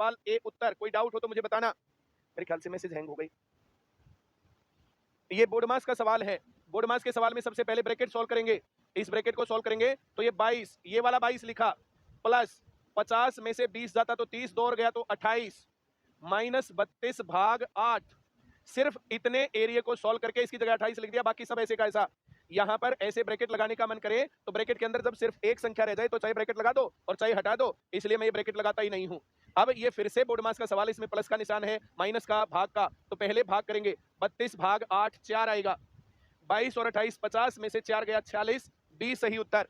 सवाल ए उत्तर। कोई डाउट हो तो मुझे बताना। मेरे ख्याल से मैसेज हैंग हो गई। ये बोर्ड मास का सवाल है। बोर्ड मास के सवाल में सबसे पहले ब्रैकेट सॉल्व करेंगे। इस ब्रैकेट को सॉल्व करेंगे तो ये 22, ये वाला 22 लिखा, प्लस 50 में से 20 जाता तो 30, 2 और गया तो 28, माइनस 32 भाग 8। सिर्फ इतने एरिया को सॉल्व करके इसकी जगह 28 लिख दिया, बाकी सब ऐसे का ऐसा। यहां पर ऐसे ब्रैकेट लगाने का मन करे तो ब्रैकेट के अंदर जब सिर्फ एक संख्या रह जाए तो चाहे ब्रैकेट लगा दो और चाहे हटा दो, इसलिए मैं ये ब्रैकेट लगाता ही नहीं हूं। अब ये फिर से बोर्ड मास का सवाल, इसमें प्लस का निशान है, माइनस का, भाग का। तो पहले भाग करेंगे, 32 भाग 8 4 आएगा, 22 और 28 50 में से 4 गया 46, 20 सही उत्तर।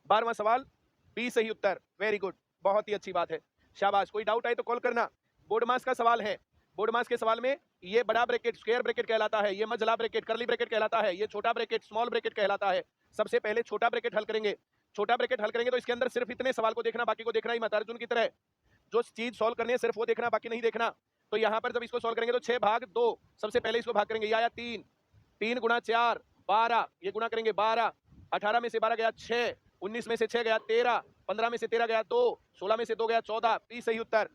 12वां सवाल बी सही उत्तर। वेरी गुड, बहुत ही अच्छी बात है, शाबाश। कोई डाउट आए तो कॉल करना। बोर्ड मास का सवाल है। बोर्ड मास के सवाल में ये बड़ा ब्रैकेट स्क्वायर ब्रैकेट कहलाता है, ये मझला ब्रैकेट कर्ली ब्रैकेट कहलाता है, ये छोटा ब्रैकेट स्मॉल ब्रैकेट कहलाता है। सबसे पहले छोटा ब्रैकेट हल करेंगे। छोटा ब्रैकेट हल करेंगे तो इसके अंदर सिर्फ इतने सवाल को देखना, बाकी को देखना ही मत। अर्जुन की तरह जो चीज सॉल्व करनी है सिर्फ वो देखना, बाकी नहीं देखना। तो यहाँ पर जब इसको सॉल्व करेंगे तो 6 भाग 2, सबसे पहले इसको भाग करेंगे, ये आया 3, 3 गुणा 4 12, ये गुणा करेंगे 12, 18 में से 12 गया 6, 19 में से 6 गया 13, 15 में से 13 गया 2, 16 में से 2 गया 14, बी सही उत्तर।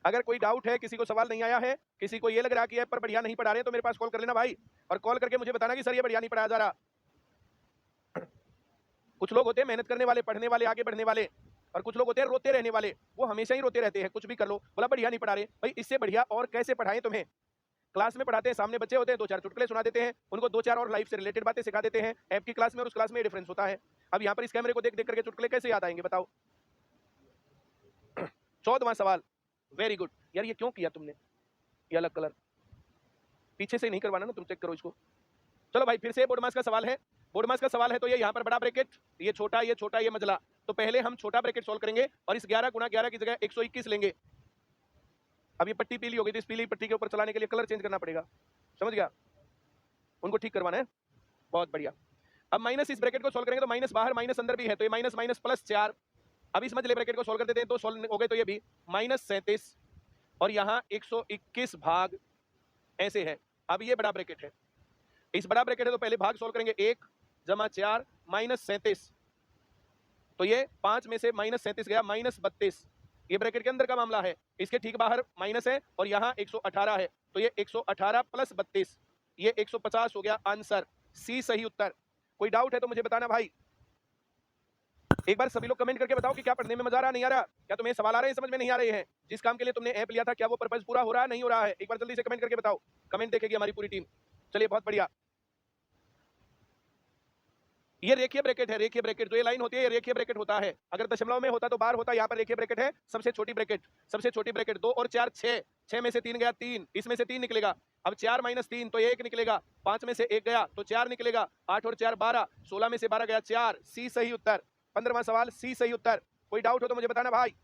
अगर कोई डाउट है, किसी को सवाल नहीं आया है, किसी को ये लग रहा कि ऐप पर बढ़िया नहीं पढ़ा रहे, तो मेरे पास कॉल कर लेना भाई, और कॉल करके मुझे बताना कि सर ये बढ़िया नहीं पढ़ाया जा रहा। कुछ लोग होते हैं मेहनत करने वाले, पढ़ने वाले, आगे बढ़ने वाले, और कुछ लोग होते हैं रोते रहने वाले, वो हमेशा ही रोते रहते हैं, कुछ भी कर लो बोला बढ़िया नहीं पढ़ा रहे। भाई इससे बढ़िया और कैसे पढ़ाएं तुम्हें? क्लास में पढ़ाते हैं, सामने बच्चे होते हैं, 2-4 चुटकुले सुना देते हैं, उनको 2-4 और लाइफ से रिलेटेड बातें सिखा देते हैं। ऐप की क्लास में और उस क्लास में डिफरेंस होता है। अब यहाँ पर इस कैमरे को देख देख करके चुटकुले कैसे याद आएंगे बताओ? 14वां सवाल, वेरी गुड। यार ये क्यों किया तुमने, ये अलग कलर पीछे से नहीं करवाना ना, तुम चेक करो इसको। चलो भाई फिर से बोर्ड मास का सवाल है। बोर्ड मास का सवाल है तो ये यहाँ पर बड़ा ब्रैकेट, ये छोटा, ये छोटा, ये मझला। तो पहले हम छोटा ब्रैकेट सोल्व करेंगे और इस 11 गुणा 11 की जगह 121 लेंगे। अब ये पट्टी पीली हो गई तो इस पीली पट्टी के ऊपर चलाने के लिए कलर चेंज करना पड़ेगा, समझ गया? उनको ठीक करवाना है, बहुत बढ़िया। अब माइनस इस ब्रैकेट को सोल्व करेंगे तो माइनस बाहर माइनस अंदर भी है, तो ये माइनस माइनस प्लस 4। अब इस मझले ब्रैकेट को सोल्व कर देते हैं तो सोल्व हो गए, तो ये भी माइनस 37 और यहाँ 121 भाग ऐसे है। अब ये बड़ा ब्रैकेट है, इस बड़ा ब्रैकेट है तो पहले भाग सोल्व करेंगे, 1 जमा 4 माइनस 37, तो ये 5 में से माइनस 37 गया माइनस 32। ये ब्रैकेट के अंदर का मामला है, इसके ठीक बाहर माइनस है और यहाँ 118 है, तो ये 118 प्लस 32, ये 150 हो गया। आंसर सी सही उत्तर। कोई डाउट है तो मुझे बताना भाई। एक बार सभी लोग कमेंट करके बताओ कि क्या पढ़ने में मजा आ रहा, नहीं आ रहा, क्या तुम्हें सवाल आ रहे हैं, समझ में नहीं आ रहे हैं, जिस काम के लिए तुमने ऐप लिया था क्या वो पर्पस पूरा हो रहा है, नहीं हो रहा है? एक बार जल्दी से कमेंट करके बताओ, कमेंट देखेगी हमारी पूरी टीम। चलिए बहुत बढ़िया। ये रेखीय ब्रैकेट है, रेखीय ब्रैकेट जो ये लाइन होती है ये रेखीय ब्रैकेट होता है। अगर दशमलव में होता तो बार होता, यहाँ पर रेखीय ब्रैकेट है। सबसे छोटी ब्रैकेट, सबसे छोटी ब्रैकेट 2 और 4 6, 6 में से 3 गया 3, इसमें से 3 निकलेगा। अब 4 माइनस 3 तो 1 निकलेगा, 5 में से 1 गया तो 4 निकलेगा, 8 और 4 12, 16 में से 12 गया 4, सी सही उत्तर। 15वां सवाल सी सही उत्तर। कोई डाउट हो तो मुझे बताना भाई।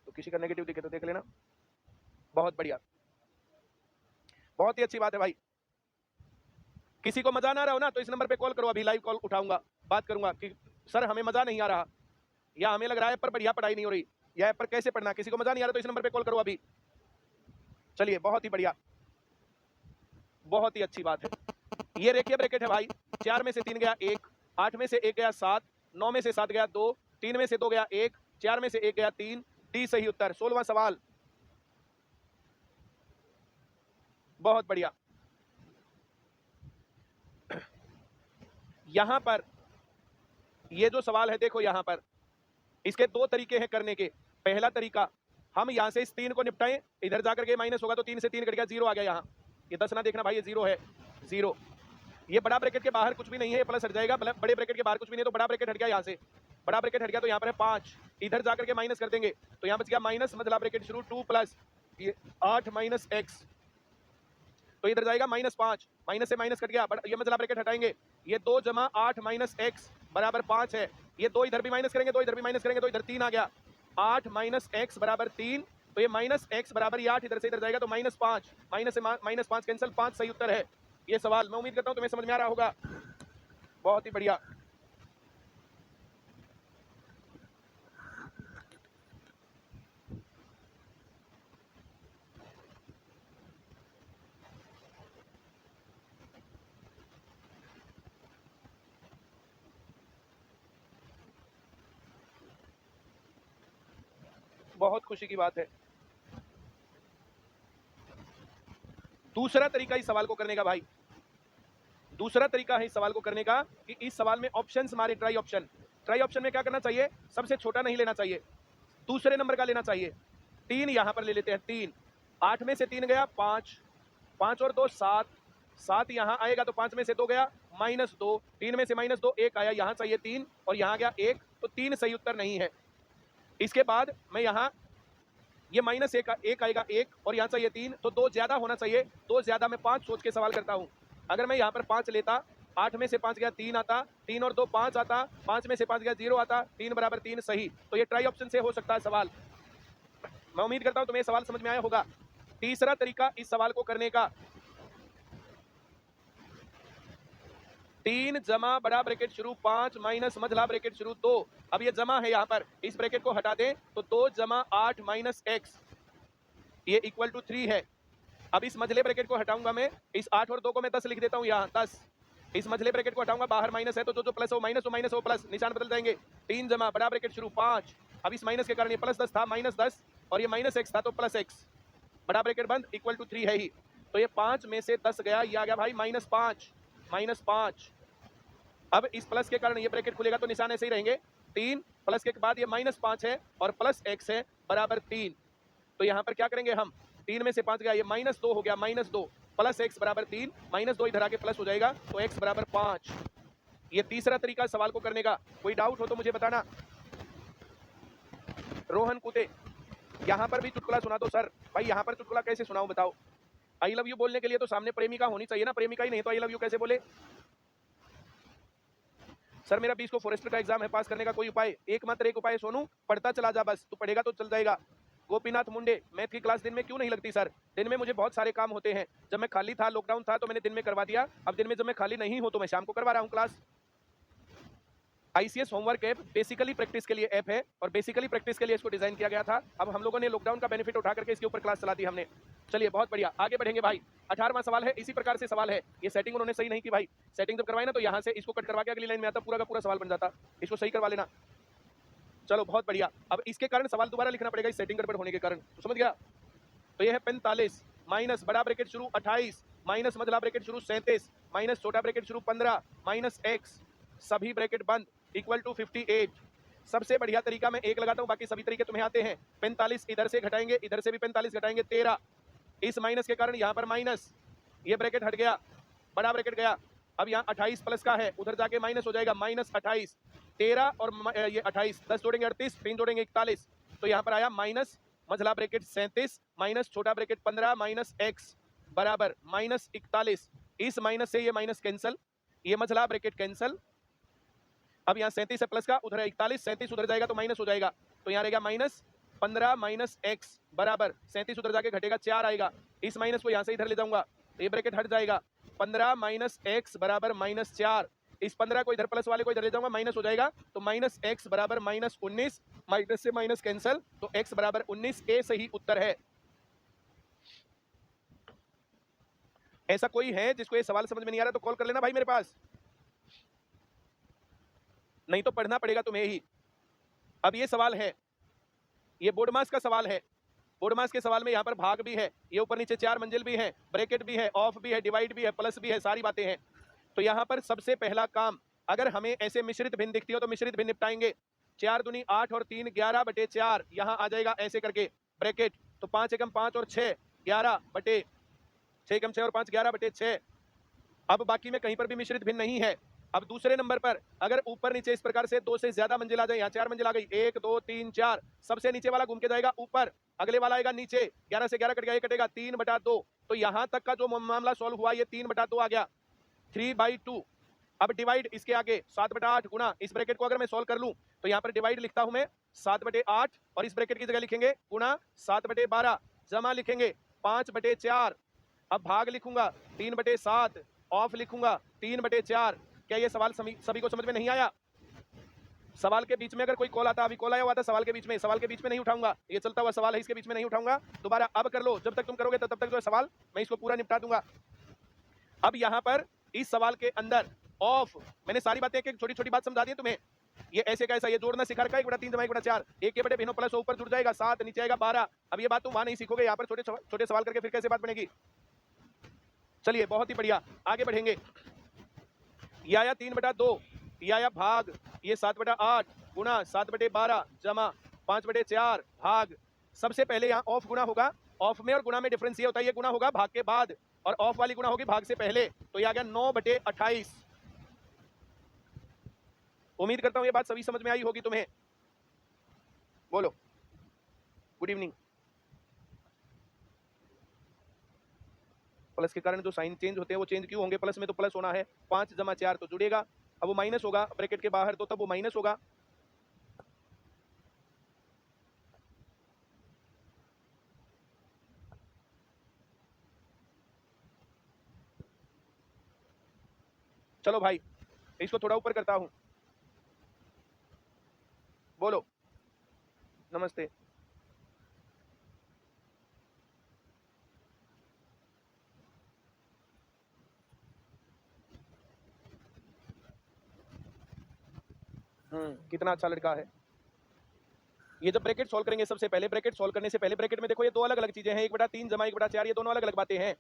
तो किसी का नेगेटिव दिखे तो देख लेना, बहुत बढ़िया, बहुत ही अच्छी बात है भाई। किसी को मजा ना रहा हो ना तो इस नंबर पे कॉल करो, अभी लाइव कॉल उठाऊंगा, बात करूंगा कि सर हमें मजा नहीं आ रहा, या हमें लग रहा है पर बढ़िया पढ़ाई नहीं हो रही, या पर कैसे पढ़ना। किसी को मजा नहीं आ रहा तो इस नंबर पे कॉल करो अभी। चलिए बहुत ही बढ़िया, बहुत ही अच्छी बात है। ये रेखीय ब्रैकेट है भाई। 4 में से 3 गया 1, 8 में से 1 गया 7, 9 में से 7 गया 2, 3 में से 2 गया 1, 4 में से 1 गया 3, डी सही उत्तर। 16वां सवाल, बहुत बढ़िया। यहां पर ये जो सवाल है देखो, यहां पर इसके 2 तरीके हैं करने के। पहला तरीका, हम यहां से इस 3 को निपटाएं, इधर जाकर के माइनस होगा तो 3 से 3 कट गया, 0 आ गया। यहाँ ये 10 ना देखना भाई, ये 0 है, 0। ये बड़ा ब्रैकेट के बाहर कुछ भी नहीं है, ये प्लस हट जाएगा। बड़े ब्रैकेट के बाहर कुछ भी नहीं है तो बड़ा ब्रैकेट हट गया यहाँ से, बड़ा ब्रैकेट हट गया तो यहाँ पर है 5, इधर जाकर के माइनस कर देंगे तो यहाँ बच गया माइनस, मझला ब्रैकेट शुरू 2 प्लस ये 8 माइनस एक्स, तो इधर जाएगा -5, माइनस से माइनस कट गया, ये मझला ब्रैकेट हटाएंगे, ये 2 जमा 8 माइनस एक्स बराबर 5 है। ये 2 इधर भी माइनस करेंगे, 2 इधर भी माइनस करेंगे तो इधर 3 आ गया, 8 माइनस एक्स बराबर 3, तो ये माइनस एक्स बराबर 8 इधर से इधर जाएगा तो -5, माइनस से -5 कैंसिल, 5 सही उत्तर है ये सवाल। मैं उम्मीद करता हूं तुम्हें समझ में आ रहा होगा, बहुत ही बढ़िया। बहुत खुशी की बात है। दूसरा तरीका इस सवाल को करने का भाई, दूसरा तरीका है इस सवाल को करने का कि इस सवाल में ऑप्शंस मारे, ट्राई ऑप्शन। ट्राई ऑप्शन में क्या करना चाहिए, सबसे छोटा नहीं लेना चाहिए, दूसरे नंबर का लेना चाहिए। 3 यहां पर ले लेते हैं, 3, 8 में से 3 गया 5, 5 और 2 7, 7 यहां आएगा तो 5 में से 2 गया -2, 3 में से -2 1 आया, यहां चाहिए 3 और यहां गया 1, तो 3 सही उत्तर नहीं है। इसके बाद मैं यहां ये -1 1 आएगा 1 और यहां चाहिए 3, तो 2 ज्यादा होना चाहिए, 2 ज्यादा, मैं 5 सोच के सवाल करता हूं। अगर मैं यहां पर 5 लेता, 8 में से 5 गया 3 आता, 3 और 2 5 आता, 5 में से 5 गया 0 आता, 3 बराबर 3 सही। तो ये ट्राई ऑप्शन से हो सकता है सवाल। मैं उम्मीद करता हूं तुम्हें सवाल समझ में आया होगा। तीसरा तरीका इस सवाल को करने का, 3 जमा बड़ा ब्रैकेट शुरू 5 माइनस मझला ब्रैकेट शुरू 2। अब ये जमा है, यहां पर इस ब्रैकेट को हटा दें तो 2 जमा 8 माइनस x, ये इक्वल टू 3 है। अब इस मझले ब्रैकेट को हटाऊंगा मैं, इस 8 और 2 को मैं 10 लिख देता हूं यहां 10। इस मझले ब्रैकेट को हटाऊंगा, बाहर माइनस है तो जो प्लस हो माइनस, हो माइनस हो प्लस, निशान बदल जाएंगे। 3 जमा बड़ा ब्रैकेट शुरू 5, अब इस माइनस के कारण ये प्लस 10 था, माइनस 10 और ये माइनस x था तो प्लस x, बड़ा ब्रैकेट बंद, इक्वल टू 3 है ही। तो ये 5 में से 10 गया, ये आ गया भाई -5। अब इस प्लस के कारण ये ब्रैकेट खुलेगा तो निशान ऐसे ही रहेंगे, 3 प्लस के बाद ये -5 है और प्लस x है बराबर 3। तो यहाँ पर क्या करेंगे हम, 3 में से 5 गया, ये -2 हो गया, -2 प्लस x बराबर 3, -2 इधर आके प्लस हो जाएगा तो x बराबर 5। ये तीसरा तरीका सवाल को करने का। कोई डाउट हो तो मुझे बताना। रोहन कुते, यहाँ पर भी चुटकुला सुना दो सर। भाई यहाँ पर चुटकुला कैसे सुनाऊं बताओ? आई लव यू बोलने के लिए तो सामने प्रेमिका होनी चाहिए ना, प्रेमिका ही नहीं तो आई लव यू कैसे बोले? सर मेरा 20 को फॉरेस्टर का एग्जाम है, पास करने का कोई उपाय? एकमात्र एक उपाय सोनू, पढ़ता चला जा, बस तू पढ़ेगा तो चल जाएगा। गोपीनाथ मुंडे, मैथ की क्लास दिन में क्यों नहीं लगती सर? दिन में मुझे बहुत सारे काम होते हैं, जब मैं खाली था, लॉकडाउन था तो मैंने दिन में करवा दिया, अब दिन में जब मैं खाली नहीं हूं तो मैं शाम को करवा रहा हूं class. ICS homework app basically practice के लिए ऐप है और बेसिकली प्रैक्टिस के लिए इसको डिजाइन किया गया था। अब हम लोगों ने लॉकडाउन का बेनिफिट उठा करके इसके ऊपर क्लास चला दी हमने। चलिए बहुत बढ़िया, आगे बढ़ेंगे भाई। 18वां सवाल है, इसी प्रकार से सवाल है। ये सेटिंग उन्होंने सही नहीं की भाई, सेटिंग जब करवाई ना तो यहाँ से इसको कट करवा के अगली लाइन में आता, पूरा का पूरा सवाल बन जाता। इसको सही करवा लेना। चलो बहुत बढ़िया, अब इसके कारण सवाल दोबारा लिखना पड़ेगा इस सेटिंग गड़बड़ होने के कारण, तो समझ गया? तो ये है 45 माइनस बड़ा ब्रैकेट शुरू 28 माइनस मझला ब्रैकेट शुरू 37 माइनस छोटा ब्रैकेट शुरू 15 माइनस x, सभी ब्रैकेट बंद, इक्वल टू 58। सबसे बढ़िया तरीका मैं एक लगाता हूं, बाकी सभी तरीके तुम्हें आते हैं। 45 इधर से घटाएंगे, इधर से भी 45 घटाएंगे 13, इस माइनस के कारण यहाँ पर माइनस, ये ब्रैकेट हट गया, बड़ा ब्रैकेट गया। अब यहाँ 28 प्लस का है, उधर जाके माइनस हो जाएगा, -28, 13 और ये 28, 10 जोड़ेंगे 38, 3 जोड़ेंगे 41, तो यहाँ पर आया माइनस मझला ब्रैकेट 37 माइनस छोटा ब्रैकेट 15 माइनस x बराबर -41। इस माइनस से ये माइनस कैंसल, ये मझला ब्रैकेट कैंसल। अब यहाँ 37 है प्लस का, उधर है 41, 37 उधर जाएगा तो माइनस हो जाएगा, तो यहाँ रहेगा -15 माइनस x बराबर 37 उधर जाके घटेगा 4 आएगा। इस माइनस को यहाँ से इधर ले जाऊंगा तो ये ब्रैकेट हट जाएगा, 15 माइनस x बराबर -4। इस 15 को इधर प्लस वाले को इधर ले जाऊंगा, माइनस हो जाएगा, तो -x बराबर -19, माइनस से माइनस कैंसल, तो x बराबर 19, ए सही उत्तर है। ऐसा कोई है जिसको ये सवाल समझ में नहीं आ रहा तो कॉल कर लेना भाई मेरे पास, नहीं तो पढ़ना पड़ेगा तुम्हें ही। अब ये सवाल है, ये बोर्ड मास का सवाल है। बोर्ड मास के सवाल में यहाँ पर भाग भी है, ये ऊपर नीचे 4 मंजिल भी है, ब्रैकेट भी है, ऑफ भी है, डिवाइड भी है, प्लस भी है, सारी बातें हैं। तो यहाँ पर सबसे पहला काम, अगर हमें ऐसे मिश्रित भिन्न दिखती हो तो मिश्रित भिन्न निपटाएंगे। 4 दूनी 8 और 3 11/4, यहाँ आ जाएगा ऐसे करके ब्रैकेट, तो 5 एकम 5 और 6 11/6, 6 एकम 6 और 5 11/6। अब बाकी में कहीं पर भी मिश्रित भिन्न नहीं है। अब दूसरे नंबर पर अगर ऊपर नीचे इस प्रकार से 2 से ज्यादा मंजिल आ जाए, यहाँ 4 मंजिल आ गई, 1 2 3 4, सबसे नीचे वाला घूम के जाएगा ऊपर, अगले वाला आएगा नीचे, 11 से 11 कट गया, ये कटेगा 3/2। तो यहाँ तक का जो मामला सॉल्व हुआ ये 3/2 आ गया, 3/2। अब डिवाइड इसके आगे 7/8 गुना, इस ब्रैकेट को अगर मैं सॉल्व कर लूं तो यहाँ पर डिवाइड लिखता हूं मैं 7/8 और इस ब्रैकेट की जगह लिखेंगे गुना 7/12, जमा लिखेंगे 5/4। अब भाग लिखूंगा 3/7, ऑफ लिखूंगा 3/4। क्या ये सवाल सभी को समझ में नहीं आया? सवाल के बीच में अगर कोई कॉल आता, अभी कॉल आया हुआ था सवाल के बीच में, सवाल के बीच में नहीं उठाऊंगा, ये चलता हुआ सवाल है, इसके बीच में नहीं उठाऊंगा दोबारा। अब कर लो, जब तक तुम करोगे तब तक जो है सवाल मैं इसको पूरा निपटा दूंगा। अब यहाँ पर इस सवाल के अंदर ऑफ, मैंने सारी बातें एक छोटी छोटी बात समझा दी तुम्हें। ये ऐसे कैसा, ये जोड़ना सिखा रखा है 1/3 जमा 1/4, 1 के बटे भिन्नो प्लस ऊपर जुड़ जाएगा 7, नीचे आएगा 12। अब ये बात तुम वहां नहीं सीखोगे, यहाँ पर छोटे सवाल करके फिर कैसे बात बनेगी। चलिए बहुत ही बढ़िया, आगे बढ़ेंगे। ये आया 3/2, ये आया भाग, ये 7/8 गुणा 7/12 जमा 5/4 भाग। सबसे पहले यहाँ ऑफ गुणा होगा, ऑफ में और गुणा में डिफरेंस ये होता है, ये गुणा होगा भाग के बाद और ऑफ वाली गुणा होगी भाग से पहले, तो ये आ गया 9/28। उम्मीद करता हूं ये बात सभी समझ में आई होगी तुम्हें। बोलो गुड इवनिंग। प्लस के कारण जो साइन चेंज होते हैं वो चेंज क्यों होंगे, प्लस में तो प्लस होना है, 5 जमा 4 तो जुड़ेगा, अब वो माइनस होगा ब्रैकेट के बाहर, तो तब वो माइनस होगा। चलो भाई इसको थोड़ा ऊपर करता हूं, बोलो नमस्ते। कितना अच्छा लड़का है। ये जब ब्रैकेट सॉल्व करेंगे, सबसे पहले ब्रैकेट सॉल्व करने से पहले ब्रैकेट में देखो ये दो अलग अलग चीजें हैं, 1/3 जमा 1/4, ये दोनों अलग अलग बातें हैं।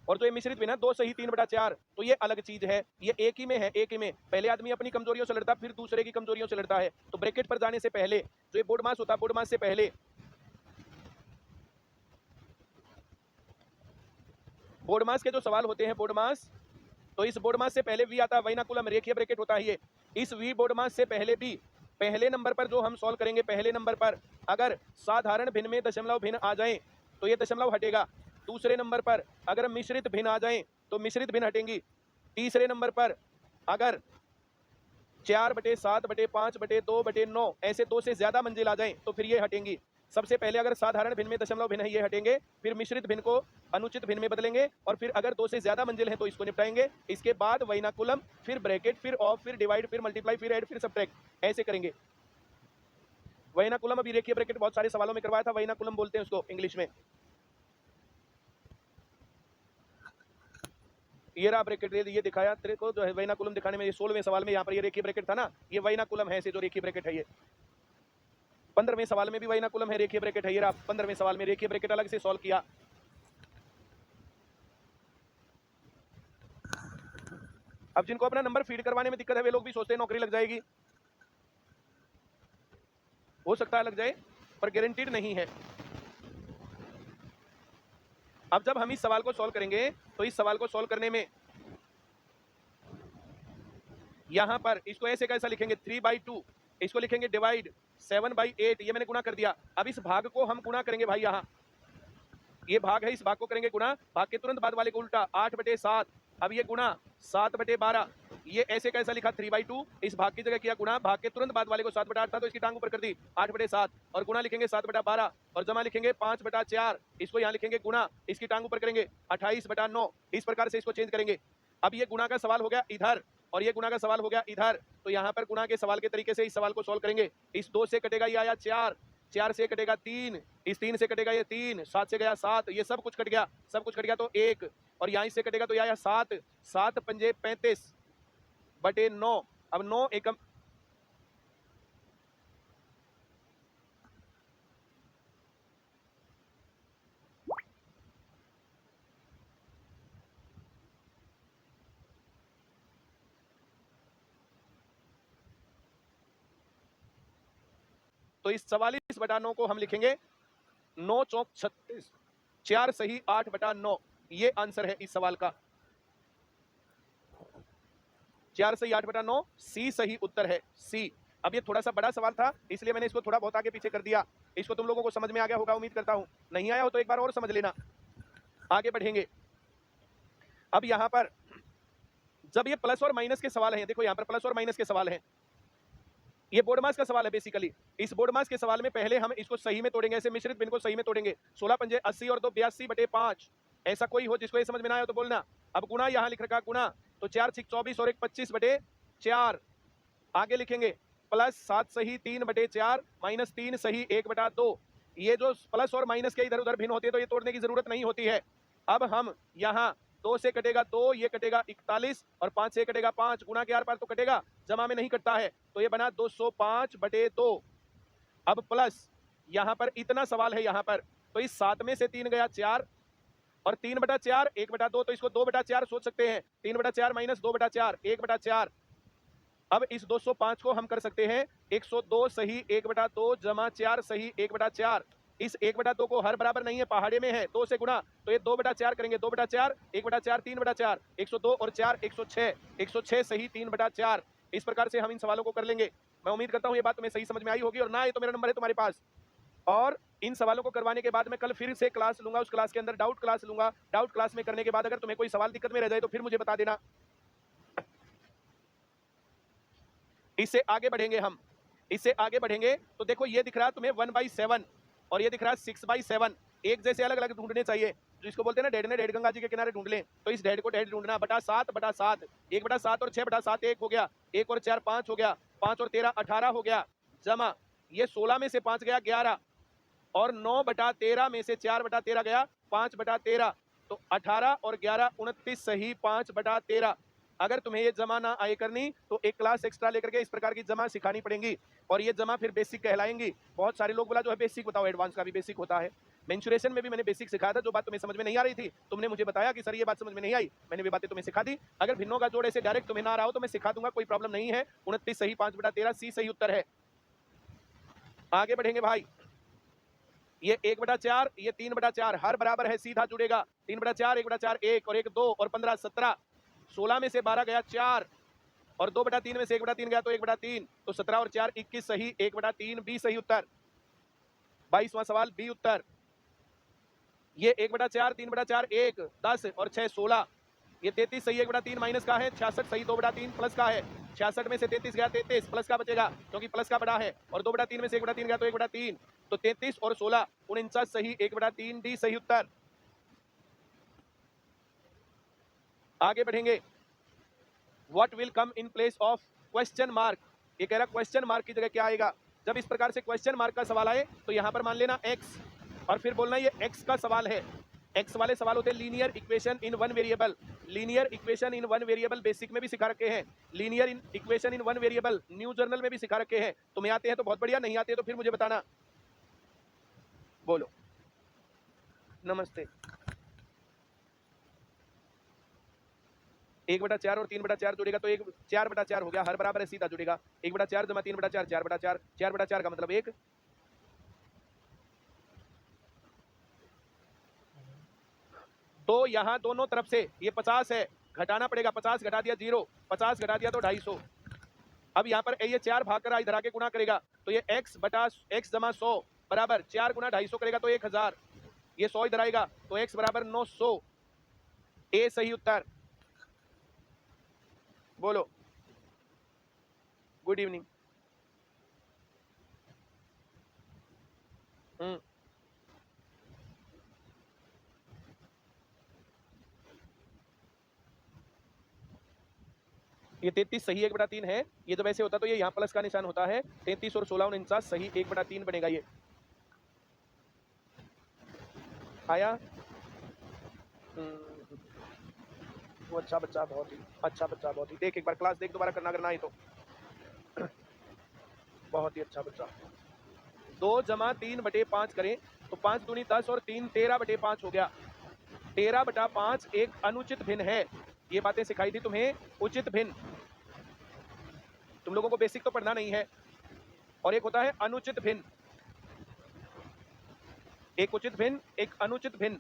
और जो ये मिश्रित भिन्न 2 सही 3/4, तो ये अलग चीज है, ये एक ही में है, एक ही में। पहले आदमी अपनी कमजोरियों से लड़ता, फिर दूसरे की कमजोरियों से लड़ता है। तो ब्रैकेट पर जाने से पहले जो ये बोर्ड मास होता है, बोर्ड मास से पहले, बोर्ड मास के जो सवाल होते हैं बोर्ड मास, तो इस बोर्ड मास से पहले वी आता है, वैनाकुलम रेखीय ब्रैकेट होता है ये। इस वी बोर्ड मास से पहले भी पहले नंबर पर जो हम सॉल्व करेंगे, पहले नंबर पर अगर साधारण भिन्न में दशमलव भिन्न आ जाए तो ये दशमलव हटेगा। दूसरे नंबर पर अगर मिश्रित भिन्न आ जाए तो मिश्रित भिन्न हटेंगी। तीसरे नंबर पर अगर 4/7/5/2/9 ऐसे 2 से ज्यादा मंजिल आ जाए तो फिर ये हटेंगी। सबसे पहले अगर साधारण भिन्न में दशमलव भिन्न है ये हटेंगे, फिर मिश्रित भिन्न को अनुचित भिन्न में बदलेंगे, और फिर अगर 2 से ज्यादा मंजिल है तो इसको निपटाएंगे। इसके बाद वैनाकुलम, फिर ब्रैकेट, फिर ऑफ, फिर डिवाइड, फिर मल्टीप्लाई, फिर ऐड, फिर सब्ट्रैक्ट, ऐसे करेंगे। वैनाकुलम अभी रेखीय ब्रैकेट बहुत सारे सवालों में करवाया था, वैनाकुलम बोलते हैं उसको इंग्लिश में। ये रहा ब्रैकेट, ये दिखाया तेरे को जो है वैनाकुलम दिखाने में, ये 16वें सवाल में यहाँ पर ये रेखीय ब्रैकेट था ना, ये वैनाकुलम है, जो रेखीय ब्रैकेट है ये। 15वें सवाल में भी वैनाकुलम है, रेखीय ब्रैकेट है, ये रहा 15वें सवाल में रेखीय ब्रैकेट अलग से सॉल्व किया। अब जिनको अपना नंबर फीड करवाने में दिक्कत है वे लोग भी सोचते हैं नौकरी लग जाएगी, हो सकता है लग जाए पर गारंटीड नहीं है। अब जब हम इस सवाल को सॉल्व करेंगे तो इस सवाल को सॉल्व करने में यहां पर इसको ऐसे कैसा लिखेंगे, 3/2, इसको लिखेंगे डिवाइड 7/8, ये मैंने गुणा कर दिया। अब इस भाग को हम गुणा करेंगे भाई, यहाँ ये भाग है, इस भाग को करेंगे गुणा, भाग के तुरंत बाद वाले को उल्टा 8/7, अब ये गुणा 7/12, ये ऐसे कैसा लिखा 3/2, इस भाग की जगह किया गुणा, भाग के तुरंत बाद वाले को 7/8 था तो इसकी टांग ऊपर कर दी 8/7, और गुणा लिखेंगे 7/12, और जमा लिखेंगे 5/4, इसको यहाँ लिखेंगे गुणा, इसकी टांग ऊपर करेंगे 28/9, इस प्रकार से इसको चेंज करेंगे। अब ये गुणा का सवाल हो गया इधर और ये गुणा का सवाल हो गया इधर, तो यहाँ पर गुणा के सवाल के तरीके से इस सवाल को सॉल्व करेंगे। इस 2 से कटेगा ये आया 4, 4 से कटेगा 3, इस 3 से कटेगा ये 3, 7 से गया 7, ये सब कुछ कट गया, सब कुछ कट गया तो 1, और यहाँ इससे कटेगा तो ये आया 7, 7 पंजे 35/9, अब 9 एकम, तो इस 44/9 को हम लिखेंगे 9 चौक 36, 4 सही 8/9, ये आंसर है इस सवाल का। 4 सही 8/9, सी सही उत्तर है, सी। अब ये थोड़ा सा बड़ा सवाल था इसलिए मैंने इसको थोड़ा बहुत आगे पीछे कर दिया, इसको तुम लोगों को समझ में आ गया होगा उम्मीद करता हूं, नहीं आया हो तो एक बार और समझ लेना। आगे बढ़ेंगे। अब यहां पर जब ये प्लस और माइनस के सवाल हैं, देखो यहां पर प्लस और माइनस के सवाल हैं, ये बोर्ड मास का सवाल है बेसिकली। इस बोर्ड मास के सवाल में पहले हम इसको सही में तोड़ेंगे, ऐसे मिश्रित भिन्न को सही में तोड़ेंगे। 16 पंजे 80 और 2 82/5, ऐसा कोई हो जिसको ये समझ में ना आए तो बोलना। अब गुणा यहाँ लिख रखा गुणा, तो 4 6 24 और 1 25/4, आगे लिखेंगे प्लस 7 सही 3/4 माइनस 3 सही 1/2। ये जो प्लस और माइनस के इधर उधर भिन्न होते हैं तो ये तोड़ने की जरूरत नहीं होती है। अब हम यहाँ 2 से कटेगा 2, ये कटेगा 41 और 5 से कटेगा 5, गुणा के आर पार तो कटेगा, जमा में नहीं कटता है, तो ये बना 205/2। अब प्लस यहाँ पर इतना सवाल है यहाँ पर, तो इस 7 में से 3 गया 4 और 3/4 1/2, तो इसको 2/4 सोच सकते हैं, 3/4 माइनस 2/4 1/4। अब इस 205 को हम कर सकते हैं 102 सही 1/2 जमा 4 सही 1/4। इस 1/2 को हर बराबर नहीं है, पहाड़े में है, 2 से गुणा, तो ये 2/4 करेंगे, 2/4 1/4 3/4, 102 और 4 106, 106 सही 3/4। इस प्रकार से हम इन सवालों को कर लेंगे। मैं उम्मीद करता हूँ ये बात तुम्हें सही समझ में आई होगी, और ना ये तो मेरा नंबर है तुम्हारे पास। और इन सवालों को करवाने के बाद मैं कल फिर से क्लास लूंगा, उस क्लास के अंदर डाउट क्लास लूंगा। डाउट क्लास में करने के बाद अगर तुम्हें कोई सवाल दिक्कत में रह जाए तो फिर मुझे बता देना। इससे आगे बढ़ेंगे हम, इससे आगे बढ़ेंगे तो देखो ये दिख रहा है तुम्हें 1/7 और ये दिख रहा है 6/7, एक जैसे अलग अलग ढूंढने चाहिए। जिसको बोलते हैं ना डेढ़ ने डेढ़ गंगा जी के किनारे ढूंढ लें, तो इस डेढ़ को डेढ़ ढूंढना, /7 /7, 1/7 और 6/7 1 हो गया, 1 और 4 5 हो गया, 5 और 13 18 हो गया, जमा ये 16 में से 5 गया 11 और 9/13 में से 4/13 गया 5/13, तो 18 और 11 29 सही 5/13। अगर तुम्हें ये जमा ना आए करनी तो एक क्लास एक्स्ट्रा लेकर के इस प्रकार की जमा सिखानी पड़ेंगी, और ये जमा फिर बेसिक कहलाएंगी। बहुत सारे लोग बोला जो है बेसिक बताओ, एडवांस का भी बेसिक होता है। मेंसुरेशन में भी मैंने बेसिक सिखाया था, जो बात तुम्हें समझ में नहीं आ रही थी तुमने मुझे बताया कि सर ये बात समझ में नहीं आई, मैंने भी बातें तुम्हें सिखा दी। अगर भिन्नों का जोड़ ऐसे डायरेक्ट तुम्हें ना आ रहा हो तो मैं सिखा दूंगा, कोई प्रॉब्लम नहीं है। 29 सही 5/13 सी सही उत्तर है। आगे बढ़ेंगे भाई, ये 1/4 ये 3/4 हर बराबर है, सीधा जुड़ेगा, 3/4 1/4 1 और 1 2 और 15 17, 16 में से 12 गया 4 और 2/3 में से 1/3 गया तो 1/3, तो 17 और 4 21 सही 1/3 बी सही उत्तर। 22वां सवाल बी उत्तर। ये 1/4 3/4 1 10 और 6 16, ये 33 सही 1/3 माइनस का है, 66 सही 2/3 प्लस का है, 66 में से 33 गया 33 प्लस का बचेगा क्योंकि प्लस का बड़ा है, और 2/3 में से 1/3 गया तो 1/3, तो 33 और 16 49 सही 1/3 डी सही उत्तर। आगे बढ़ेंगे, what will come in place of question mark. ये कह रहा क्वेश्चन मार्क की जगह क्या आएगा। जब इस प्रकार से क्वेश्चन मार्क का सवाल आए तो यहां पर मान लेना x और फिर बोलना ये x का सवाल है। x वाले सवाल होते हैं linear equation in one variable, linear equation in one variable basic में भी सिखा रखे हैं, linear equation in one variable new journal में भी सिखा रखे हैं। तुम्हें आते हैं तो बहुत बढ़िया, नहीं आते तो फिर मुझे बताना। बोलो नमस्ते। 1/4 और 3/4 जुड़ेगा तो 4/4 हो गया, हर बराबर है, सीधा जुड़ेगा, 1/4 जमा 3/4 4/4, 4/4 का मतलब 1, तो यहाँ दोनों तरफ से ये 50 है, घटाना पड़ेगा, 50 घटा दिया 0, 50 घटा दिया तो 250। अब यहाँ पर ये 4 भाग कर इधर आके गुणा करेगा तो ये x जमा 100 बराबर 4 गुना 250 करेगा तो 1000, ये 100 इधर आएगा तो x बराबर 900, ए सही उत्तर। बोलो गुड इवनिंग। ये 33 सही 1/3 है, ये जब ऐसे होता तो ये यहाँ प्लस का निशान होता है, 33 और 16 49 सही 1/3 बनेगा। ये आया। वो अच्छा बच्चा, बहुत ही अच्छा बच्चा, बहुत ही, देख एक बार क्लास देख, दोबारा करना अगर ना आए तो। बहुत ही अच्छा बच्चा। 2 जमा 3/5 करें तो 5 दूनी 10 और 3 13/5 हो गया, 13/5 एक अनुचित भिन्न है। ये बातें सिखाई थी तुम्हें, उचित भिन्न, तुम लोगों को बेसिक तो पढ़ना नहीं है। और एक होता है अनुचित भिन्न, एक उचित भिन्न एक अनुचित भिन्न,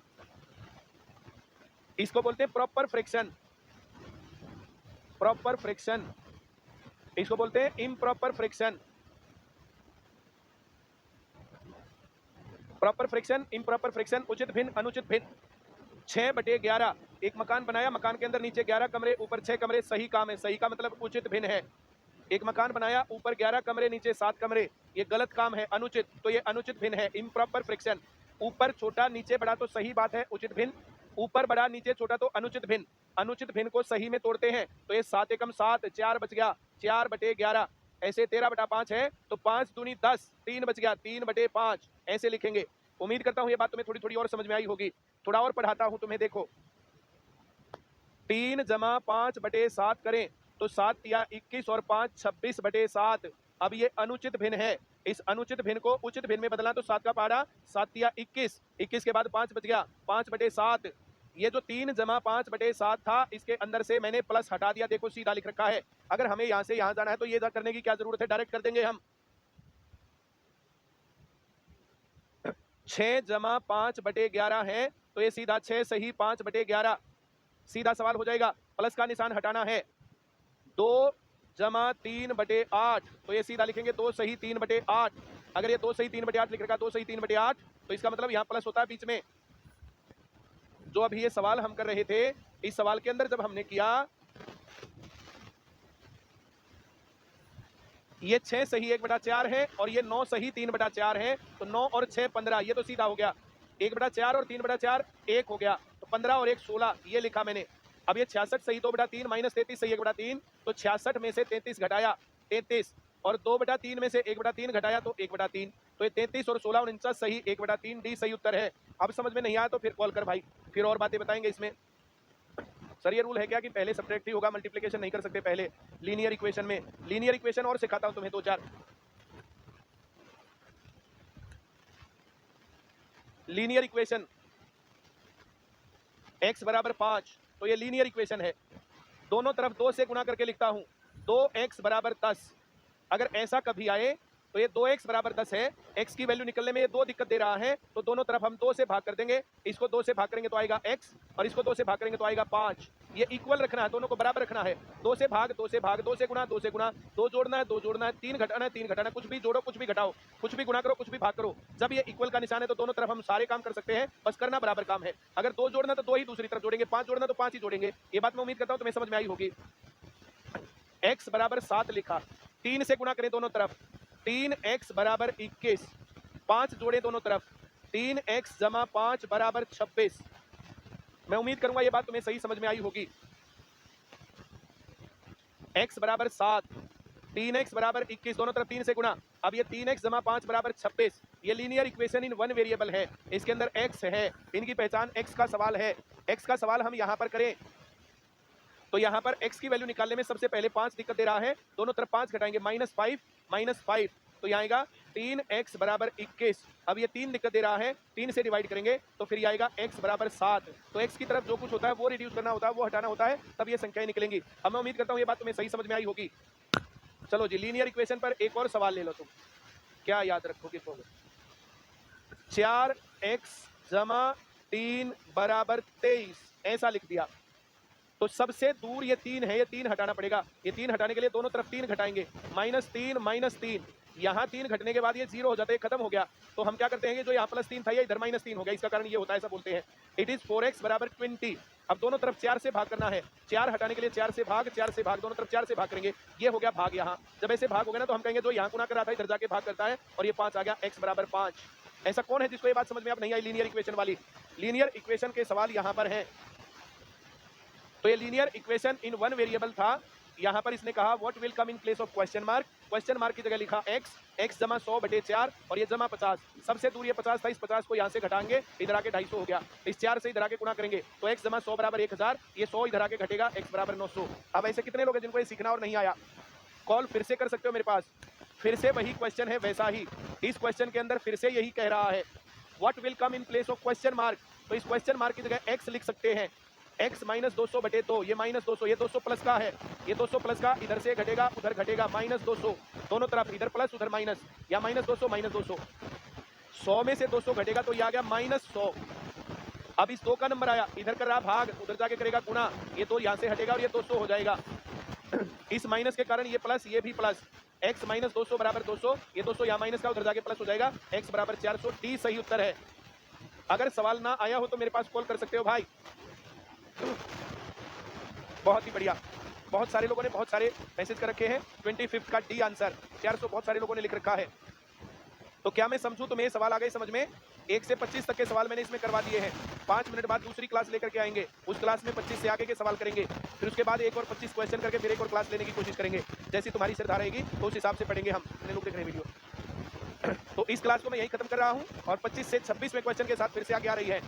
इसको बोलते हैं प्रॉपर फ्रैक्शन, प्रॉपर फ्रैक्शन, इसको बोलते हैं improper fraction. Proper fraction, improper fraction, उचित भिन्न अनुचित भिन्न। 6/11, एक मकान बनाया, मकान के अंदर नीचे 11 कमरे ऊपर 6 कमरे, सही काम है, सही का मतलब उचित भिन्न है। एक मकान बनाया, ऊपर 11 कमरे नीचे 7 कमरे, ये गलत काम है, अनुचित, तो ये अनुचित भिन्न है, इम्प्रॉपर फ्रैक्शन। ऊपर छोटा नीचे बड़ा तो सही बात है, उचित भिन्न, ऊपर बड़ा नीचे छोटा तो अनुचित भिन्न। अनुचित भिन्न को सही में तोड़ते हैं तो ये 7 एकम 7, 4 बच गया, 4/11, ऐसे 13/5 है तो 5 दूनी 10, 3 बच गया, 3/5 ऐसे लिखेंगे। उम्मीद करता हूँ ये बात तुम्हें थोड़ी थोड़ी और समझ में आई होगी। थोड़ा और पढ़ाता हूँ तुम्हें, देखो 3 जमा 5/7 करें तो 7 या 21 और 5 26/7। अब ये अनुचित भिन्न है, इस अनुचित भिन्न को उचित भिन्न में बदलना तो 7 का पहाड़ा 7 या 21, 21 के बाद 5 बच गया 5/7। ये जो 3 जमा 5/7 था इसके अंदर से मैंने प्लस हटा दिया, देखो सीधा लिख रखा है। अगर हमें यहाँ से यहाँ जाना है तो ये करने की क्या जरूरत है, डायरेक्ट कर देंगे हम। 6 जमा 5/11 है तो ये सीधा 6 सही 5/11, सीधा सवाल हो जाएगा। प्लस का निशान हटाना है। 2 जमा 3/8 तो ये सीधा लिखेंगे 2 सही 3/8। अगर ये 2 सही 3/8 लिख रखा 2 सही 3/8 तो इसका मतलब यहाँ प्लस होता है बीच में। जो अभी ये सवाल हम कर रहे थे, इस सवाल के अंदर जब हमने किया ये 6 सही 1/4 है और ये 9 सही 3/4 है, तो 9 और 6 15, ये तो सीधा हो गया। 1/4 और 3/4 1 हो गया, तो 15 और 1 16, ये लिखा मैंने। अब ये 66 सही 2/3 माइनस 33 सही 1/3, तो 66 में से 33 घटाया 33 और 2/3 में से 1/3 घटाया तो 1/3, तो ये 33 और 16 49 सही 1/3, डी सही उत्तर है। अब समझ में नहीं आया तो फिर कॉल कर भाई, फिर और बातें बताएंगे इसमें। सर ये रूल है क्या कि पहले सब्ट्रैक्ट ही होगा, मल्टीप्लिकेशन नहीं कर सकते पहले लीनियर इक्वेशन में? लीनियर इक्वेशन और सिखाता हूं तुम्हें 2-4। लीनियर इक्वेशन x बराबर 5, तो ये लीनियर इक्वेशन है। दोनों तरफ 2 से गुणा करके लिखता हूं, 2x बराबर 10। अगर ऐसा कभी आए तो ये 2x बराबर 10 है, x की वैल्यू निकलने में ये 2 दिक्कत दे रहा है, तो दोनों तरफ हम 2 से भाग कर देंगे। इसको 2 से भाग करेंगे तो आएगा x और इसको 2 से भाग करेंगे तो आएगा 5। ये इक्वल रखना है, दोनों को बराबर रखना है। 2 से भाग 2 से भाग 2 से गुणा 2 से गुणा, 2 जोड़ना है 2 जोड़ना है, 3 घटाना है 3 घटाना, कुछ भी जोड़ो कुछ भी घटाओ, कुछ भी गुणा करो कुछ भी भाग करो। जब ये इक्वल का निशान है तो दोनों तरफ हम सारे काम कर सकते हैं, बस करना बराबर काम है। अगर 2 जोड़ना तो 2 ही दूसरी तरफ जोड़ेंगे, 5 जोड़ना तो 5 ही जोड़ेंगे। ये बात मैं उम्मीद करता हूं तुम्हें समझ में आई होगी। x बराबर 7 लिखा, 3 से गुणा करें दोनों तरफ, 3x बराबर 21, 5 जोड़े दोनों तरफ, 3x जमा 5 बराबर 26। मैं उम्मीद करूंगा ये बात तुम्हें सही समझ में आई होगी। x बराबर 7, 3x बराबर 21, दोनों तरफ 3 से गुणा। अब ये 3x जमा 5 बराबर 26, ये linear equation in one variable है, इसके अंदर x है, इनकी पहचान x का सवाल है। x का सवाल हम यहां पर करें तो यहाँ पर x की वैल्यू निकालने में सबसे पहले 5 दिक्कत दे रहा है, दोनों तरफ 5 घटाएंगे, -5 तो यहाँ आएगा 3x बराबर 21। अब ये 3 दिक्कत दे रहा है, 3 से डिवाइड करेंगे तो फिर ये आएगा x बराबर 7। तो x की तरफ जो कुछ होता है वो रिड्यूस करना होता है, वो हटाना होता है, तब ये संख्याएं निकलेंगी। अब मैं उम्मीद करता हूँ ये बात तुम्हें सही समझ में आई होगी। चलो जी, लीनियर इक्वेशन पर एक और सवाल ले लो तुम, क्या याद रखोगे? 4x जमा 3 बराबर 23 ऐसा लिख दिया, तो सबसे दूर ये 3 है, ये 3 हटाना पड़ेगा। ये 3 हटाने के लिए दोनों तरफ 3 घटाएंगे, -3 यहाँ 3 घटने के बाद ये 0 हो जाता है, खत्म हो गया। तो हम क्या करते हैं, जो यहाँ +3 था ये इधर -3 हो गया, इसका कारण ये होता है, ऐसा बोलते हैं। इट इज 4x बराबर 20। अब दोनों तरफ 4 से भाग करना है, 4 हटाने के लिए 4 से भाग, दोनों तरफ 4 से भाग करेंगे, ये हो गया भाग। यहाँ जब ऐसे भाग हो गया ना तो हम कहेंगे जो यहाँ गुणा कर रहा था इधर जाके भाग करता है, और ये 5 आ गया, x बराबर 5। ऐसा कौन है जिसको ये बात समझ में अब नहीं आई लीनियर इक्वेशन वाली? लीनियर इक्वेशन के सवाल यहाँ पर है। तो ये linear equation in one variable था, यहाँ पर इसने कहा what will come in place of question mark, question mark की जगह लिखा x जमा 100/4 और ये जमा 50। सबसे दूर ये 50 था, इस 50 को यहाँ से घटाएंगे, इधर आके 250 हो गया, इस 4 से इधर आके गुणा करेंगे तो x जमा 100 बराबर 1000, ये 100 इधर आके घटेगा, x बराबर 900। अब ऐसे कितने लोग हैं जिनको ये सीखना और नहीं आया? कॉल फिर से कर सकते हो मेरे पास, फिर से वही क्वेश्चन है वैसा ही। इस क्वेश्चन के अंदर फिर से यही कह रहा है what will come in place of question mark, तो इस क्वेश्चन मार्क की जगह x लिख सकते हैं, x -200/2, ये -200, ये 200 प्लस का है, ये 200 प्लस का, इधर से घटेगा उधर घटेगा, -200, दोनों तरफ इधर प्लस उधर माइनस, या -200 100 में से 200 घटेगा तो ये आ गया -100। अब इस 2 का नंबर आया, इधर कर रहा भाग, उधर जाके करेगा गुणा, ये 2 यहाँ से हटेगा और ये 200 हो जाएगा। इस माइनस के कारण ये प्लस, ये भी प्लस, x -200 बराबर 200, ये 200 यहाँ माइनस का उधर जाके प्लस हो जाएगा, x बराबर 400, डी सही उत्तर है। अगर सवाल ना आया हो तो मेरे पास कॉल कर सकते हो भाई। बहुत ही बढ़िया, बहुत सारे लोगों ने बहुत सारे मैसेज कर रखे हैं। 25 का डी आंसर, 400 बहुत सारे लोगों ने लिख रखा है। तो क्या मैं समझूं तुम्हें सवाल आ गए समझ में? 1 से 25 तक के सवाल मैंने इसमें करवा दिए हैं। 5 मिनट बाद दूसरी क्लास लेकर के आएंगे, उस क्लास में 25 से आगे के सवाल करेंगे, फिर उसके बाद एक और 25 क्वेश्चन करके फिर एक और क्लास लेने की कोशिश करेंगे। जैसी तुम्हारी श्रद्धा रहेगी तो उस हिसाब से पढ़ेंगे हम। कितने लोग देख रहे हैं वीडियो? तो इस क्लास को मैं यही खत्म कर रहा हूँ और 25 से 26 में क्वेश्चन के साथ फिर से आगे आ रही है।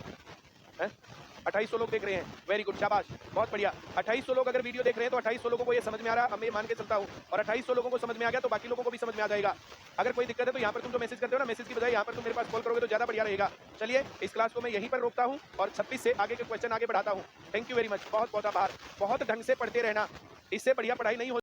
2800 लोग देख रहे हैं, वेरी गुड, शाबाश, बहुत बढ़िया। 2800 लोग अगर वीडियो देख रहे हैं तो 2800 लोगों को ये समझ में आ रहा है, मैं मान के चलता हूँ, और 2800 लोगों को समझ में आ गया तो बाकी लोगों को भी समझ में आ जाएगा। अगर कोई दिक्कत है तो यहाँ पर तुम जो मैसेज करते हो ना, मैसेज की बजाय यहाँ पर तुम मेरे पास कॉल करोगे तो ज़्यादा बढ़िया रहेगा। चलिए इस क्लास को मैं यहीं पर रोकता हूँ और 26 से आगे के क्वेश्चन आगे बढ़ाता हूँ। थैंक यू वेरी मच, बहुत बहुत आभार। बहुत ढंग से पढ़ते रहना, इससे बढ़िया पढ़ाई नहीं हो